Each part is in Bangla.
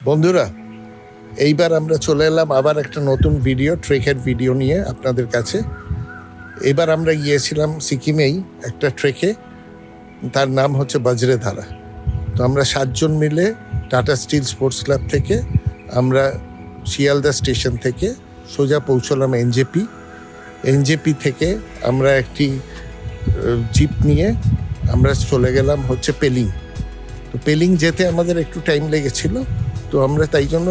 বন্ধুরা, এইবার আমরা চলে এলাম আবার একটা নতুন ভিডিও, ট্রেকের ভিডিও নিয়ে আপনাদের কাছে। এবার আমরা গিয়েছিলাম সিকিমেই একটা ট্রেকে, তার নাম হচ্ছে বজ্রধারা। তো আমরা 7 জন মিলে টাটা স্টিল স্পোর্টস ক্লাব থেকে আমরা শিয়ালদা স্টেশন থেকে সোজা পৌঁছলাম এনজেপি থেকে আমরা একটি জিপ নিয়ে আমরা চলে গেলাম হচ্ছে পেলিং। তো পেলিং যেতে আমাদের একটু টাইম লেগেছিল, তো আমরা তাই জন্য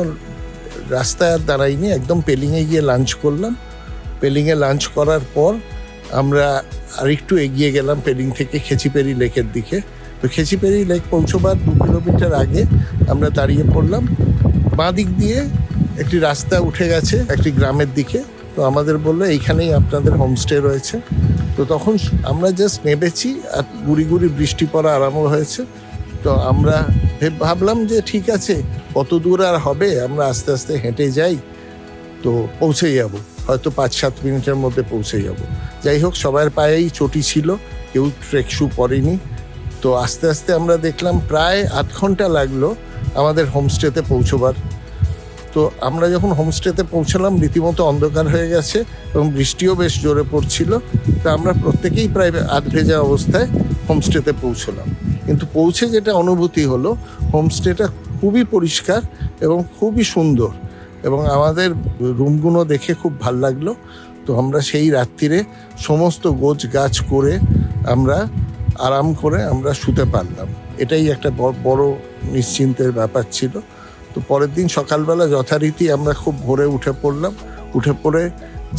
রাস্তায় আর দাঁড়াইনি, একদম পেলিংয়ে গিয়ে লাঞ্চ করলাম। পেলিংয়ে লাঞ্চ করার পর আমরা আরেকটু এগিয়ে গেলাম পেলিং থেকে খেচিপেরি লেকের দিকে। তো খেচিপেরি লেক পৌঁছবার 2 কিলোমিটার আগে আমরা দাঁড়িয়ে পড়লাম। বাঁ দিক দিয়ে একটি রাস্তা উঠে গেছে একটি গ্রামের দিকে। তো আমাদের বললো এইখানেই আপনাদের হোমস্টে রয়েছে। তো তখন আমরা জাস্ট নেমেছি আর গুড়ি গুড়ি বৃষ্টি পড়া আরম্ভ হয়েছে। তো আমরা ভাবলাম যে ঠিক আছে, কত দূর আর হবে, আমরা আস্তে আস্তে হেঁটে যাই, তো পৌঁছে যাব, হয়তো 5-7 মিনিটের মধ্যে পৌঁছে যাব। যাই হোক, সবার পায়েই চটি ছিল, কেউ ট্রেক শু পরেনি। তো আস্তে আস্তে আমরা দেখলাম প্রায় 8 ঘন্টা লাগলো আমাদের হোমস্টেতে পৌঁছবার। তো আমরা যখন হোমস্টেতে পৌঁছলাম রীতিমতো অন্ধকার হয়ে গেছে এবং বৃষ্টিও বেশ জোরে পড়ছিল। তো আমরা প্রত্যেকেই প্রায় আধ ভেজা অবস্থায় হোমস্টেতে পৌঁছলাম। কিন্তু পৌঁছে যেটা অনুভূতি হলো, হোমস্টেটা খুবই পরিষ্কার এবং খুবই সুন্দর, এবং আমাদের রুমগুলো দেখে খুব ভাল লাগলো। তো আমরা সেই রাত্রিরে সমস্ত গোছ গাছ করে আমরা আরাম করে আমরা শুতে পারলাম। এটাই একটা বড় নিশ্চিন্তের ব্যাপার ছিল। তো পরের দিন সকালবেলা যথারীতি আমরা খুব ভোরে উঠে পড়লাম। উঠে পড়ে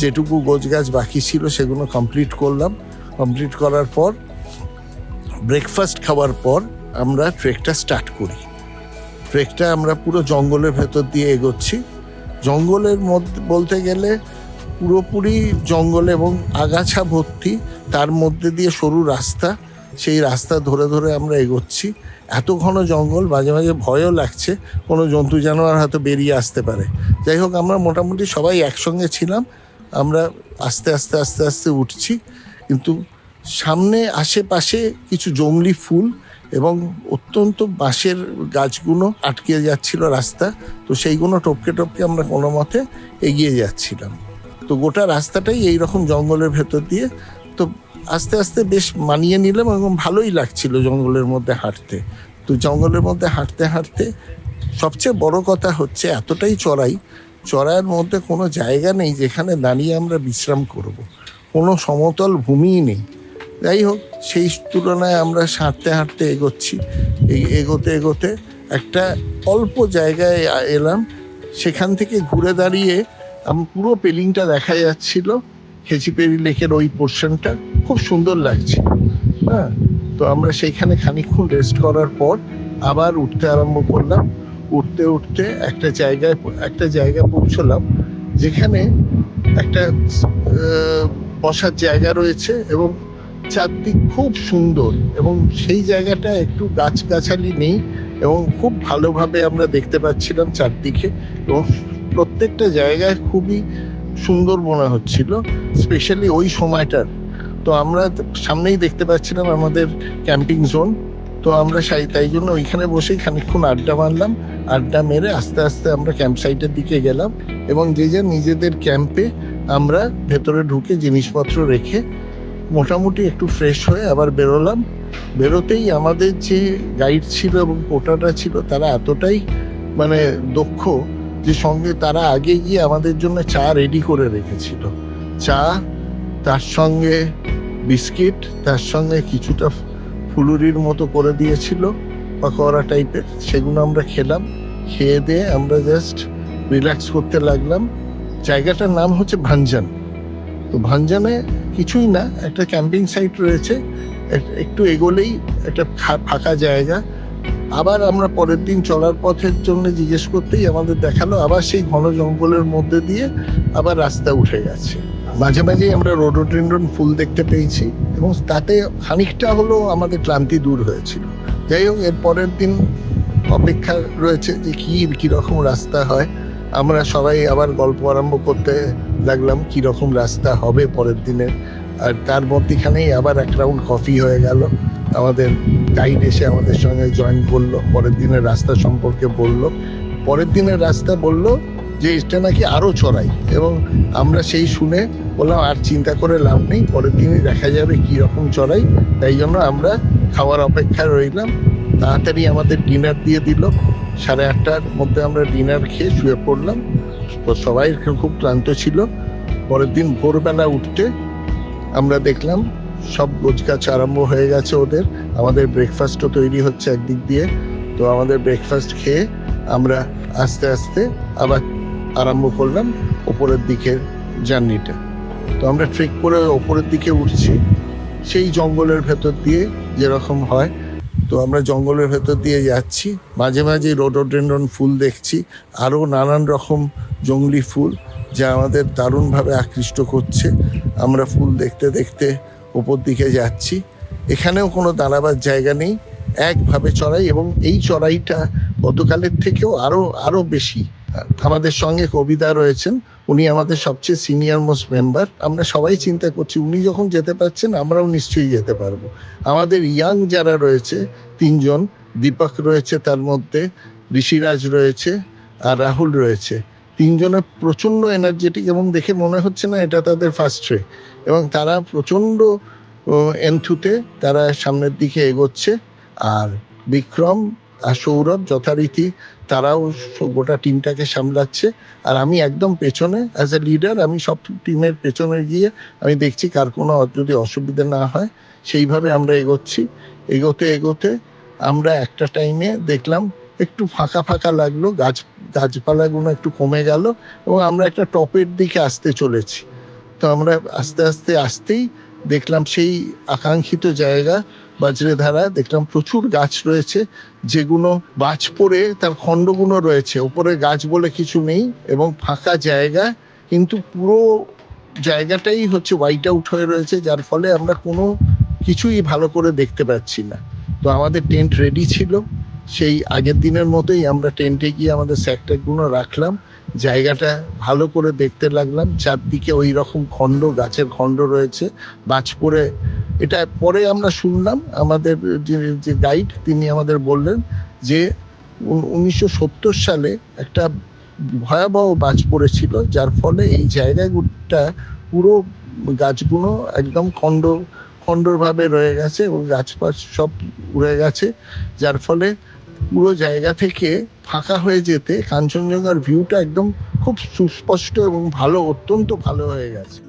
যেটুকু গোছ গাছ বাকি ছিল সেগুলো কমপ্লিট করলাম। কমপ্লিট করার পর ব্রেকফাস্ট খাওয়ার পর আমরা ট্রেকটা স্টার্ট করি। ট্রেকটা আমরা পুরো জঙ্গলের ভেতর দিয়ে এগোচ্ছি। জঙ্গলের মধ্যে বলতে গেলে পুরোপুরি জঙ্গল এবং আগাছা ভর্তি, তার মধ্যে দিয়ে সরু রাস্তা, সেই রাস্তা ধরে ধরে আমরা এগোচ্ছি। এত ঘন জঙ্গল, মাঝে মাঝে ভয়ও লাগছে কোনো জন্তু জানোয়ার হয়তো বেরিয়ে আসতে পারে। যাই হোক, আমরা মোটামুটি সবাই একসঙ্গে ছিলাম। আমরা আস্তে আস্তে আস্তে আস্তে উঠছি, কিন্তু সামনে আশেপাশে কিছু জংলি ফুল এবং অত্যন্ত বাঁশের গাছগুলো আটকে যাচ্ছিল রাস্তা। তো সেইগুলো টপকে টপকে আমরা কোনো মতে এগিয়ে যাচ্ছিলাম। তো গোটা রাস্তাটাই এইরকম জঙ্গলের ভেতর দিয়ে। তো আস্তে আস্তে বেশ মানিয়ে নিলাম এবং ভালোই লাগছিল জঙ্গলের মধ্যে হাঁটতে। তো জঙ্গলের মধ্যে হাঁটতে হাঁটতে সবচেয়ে বড় কথা হচ্ছে এতটাই চড়াইয়ের মধ্যে কোনো জায়গা নেই যেখানে দাঁড়িয়ে আমরা বিশ্রাম করব, কোনো সমতল ভূমিই নেই। যাই হোক, সেই তুলনায় আমরা হাঁটতে হাঁটতে এগোচ্ছি। এগোতে এগোতে একটা অল্প জায়গায় এলাম। সেখান থেকে ঘুরে দাঁড়িয়ে পুরো পেলিংটা দেখা যাচ্ছিল, খেচিপেরি লেকের ওই পোর্শনটা খুব সুন্দর লাগছিল। হ্যাঁ, তো আমরা সেইখানে খানিকক্ষণ রেস্ট করার পর আবার উঠতে আরম্ভ করলাম। উঠতে উঠতে একটা জায়গা পৌঁছলাম যেখানে একটা বসার জায়গা রয়েছে এবং চারদিক খুব সুন্দর, এবং সেই জায়গাটা একটু গাছগাছালি নেই এবং খুব ভালোভাবে আমরা দেখতে পাচ্ছিলাম চারদিকে, এবং প্রত্যেকটা জায়গায় খুবই সুন্দর মনে হচ্ছিল, স্পেশালি ওই সময়টার। তো আমরা সামনেই দেখতে পাচ্ছিলাম আমাদের ক্যাম্পিং জোন। তো আমরা তাই জন্য ওইখানে বসেই খানিকক্ষণ আড্ডা মারলাম। আড্ডা মেরে আস্তে আস্তে আমরা ক্যাম্প সাইটের দিকে গেলাম এবং যে যার নিজেদের ক্যাম্পে আমরা ভেতরে ঢুকে জিনিসপত্র রেখে মোটামুটি একটু ফ্রেশ হয়ে আবার বেরোলাম। বেরোতেই আমাদের যে গাইড ছিল এবং পোর্টাররা ছিল, তারা এতটাই দক্ষ যে সঙ্গে তারা আগে গিয়ে আমাদের জন্য চা রেডি করে রেখেছিল। চা, তার সঙ্গে বিস্কিট, তার সঙ্গে কিছুটা ফুলুরির মতো করে দিয়েছিল পাকোড়া টাইপের। সেগুলো আমরা খেলাম। খেয়ে দিয়ে আমরা জাস্ট রিল্যাক্স করতে লাগলাম। জায়গাটার নাম হচ্ছে ভাঞ্জান। তো ভাঞ্জানে কিছুই না, একটা ক্যাম্পিং সাইট রয়েছে, একটু এগোলেই একটা ফাঁকা জায়গা। আবার আমরা পরের দিন চলার পথের জন্য জিজ্ঞেস করতেই আমাদের দেখালো আবার সেই ঘন জঙ্গলের মধ্যে দিয়ে আবার রাস্তা উঠে গেছে। মাঝে মাঝেই আমরা রোডোডেনড্রন ফুল দেখতে পেয়েছি এবং তাতে খানিকটা হলেও আমাদের ক্লান্তি দূর হয়েছিল। যাই হোক, এর পরের দিন অপেক্ষা রয়েছে যে কীরকম রাস্তা হয়। আমরা সবাই আবার গল্প আরম্ভ করতে লাগলাম কীরকম রাস্তা হবে পরের দিনের। আর তার মধ্যেখানেই আবার এক রাউন্ড কফি হয়ে গেল। আমাদের গাইড এসে আমাদের সঙ্গে জয়েন করলো, পরের দিনের রাস্তা সম্পর্কে বলল। পরের দিনের রাস্তা বলল যে এটা নাকি আরো চড়াই, এবং আমরা সেই শুনে বললাম আর চিন্তা করে লাভ নেই, পরের দিনই দেখা যাবে কি রকম চড়াই। তাই জন্য আমরা খাওয়ার অপেক্ষায় রইলাম। তাড়াতাড়ি আমাদের ডিনার দিয়ে দিল, 8:30টার মধ্যে আমরা ডিনার খেয়ে শুয়ে পড়লাম। তো সবাই খুব ক্লান্ত ছিল। পরের দিন ভোরবেলা উঠতে আমরা দেখলাম সব গোছগাছ আরম্ভ হয়ে গেছে ওদের। আমাদের ব্রেকফাস্টও তৈরি হচ্ছে একদিক দিয়ে। তো আমাদের ব্রেকফাস্ট খেয়ে আমরা আস্তে আস্তে আবার আরম্ভ করলাম ওপরের দিকের জার্নিটা। তো আমরা ট্রেক করে ওপরের দিকে উঠছি সেই জঙ্গলের ভেতর দিয়ে, যেরকম হয়। তো আমরা জঙ্গলের ভেতর দিয়ে যাচ্ছি, মাঝে মাঝে রোডোডেনড্রন ফুল দেখছি, আরও নানান রকম জঙ্গলি ফুল, যা আমাদের দারুণভাবে আকৃষ্ট করছে। আমরা ফুল দেখতে দেখতে ওপর দিকে যাচ্ছি। এখানেও কোনো দাঁড়াবার জায়গা নেই, একভাবে চড়াই, এবং এই চড়াইটা গতকালের থেকেও আরও বেশি। আমাদের সঙ্গে কবিতা রয়েছেন, উনি আমাদের সবচেয়ে সিনিয়র মোস্ট মেম্বার। আমরা সবাই চিন্তা করছি উনি যখন যেতে পারছেন আমরাও নিশ্চয়ই যেতে পারবো। আমাদের ইয়াং যারা রয়েছে 3জন, দীপক রয়েছে তার মধ্যে, ঋষিরাজ রয়েছে আর রাহুল রয়েছে। 3জনের প্রচণ্ড এনার্জেটিক, এবং দেখে মনে হচ্ছে না এটা তাদের ফার্স্ট ট্রেক, এবং তারা প্রচণ্ড এন্থুতে তারা সামনের দিকে এগোচ্ছে। আর বিক্রম আর সৌরভ যথারীতি তারাও গোটা টিমটাকে সামলাচ্ছে। আর আমি একদম পেছনে অ্যাজ এ লিডার, আমি সব টিমের পেছনে গিয়ে আমি দেখছি কার কোনো যদি অসুবিধা না হয়, সেইভাবে আমরা এগোচ্ছি। এগোতে এগোতে আমরা একটা টাইমে দেখলাম একটু ফাঁকা ফাঁকা লাগলো, গাছপালাগুলো একটু কমে গেল, এবং আমরা একটা টপের দিকে আসতে চলেছি। তো আমরা আস্তে আস্তে আসতেই দেখলাম সেই আকাঙ্ক্ষিত জায়গা বজ্রধারা। দেখলাম প্রচুর গাছ রয়েছে, যেগুলো বাজ পড়ে তার খণ্ডগুলো রয়েছে, ওপরে গাছ বলে কিছু নেই, এবং ফাঁকা জায়গা, কিন্তু পুরো জায়গাটাই হচ্ছে হোয়াইট আউট হয়ে রয়েছে, যার ফলে আমরা কোনো কিছুই ভালো করে দেখতে পাচ্ছি না। তো আমাদের টেন্ট রেডি ছিল, সেই আগের দিনের মতোই আমরা টেন্টে গিয়ে আমাদের স্যাকট্যাকগুলো রাখলাম, জায়গাটা ভালো করে দেখতে লাগলাম। চারদিকে ওই রকম খণ্ড, গাছের খণ্ড রয়েছে, বাজ পড়ে। এটা পরে আমরা শুনলাম, আমাদের যে গাইড তিনি আমাদের বললেন যে 1970 সালে একটা ভয়াবহ বাজ পড়েছিল, যার ফলে এই জায়গাটা পুরো গাছগুলো একদম খণ্ডভাবে রয়ে গেছে, এবং গাছপাছ সব উড়ে গেছে, যার ফলে পুরো জায়গা থেকে ফাঁকা হয়ে যেতে কাঞ্চনজঙ্ঘার ভিউটা একদম খুব সুস্পষ্ট এবং ভালো, অত্যন্ত ভালো হয়ে গেছে।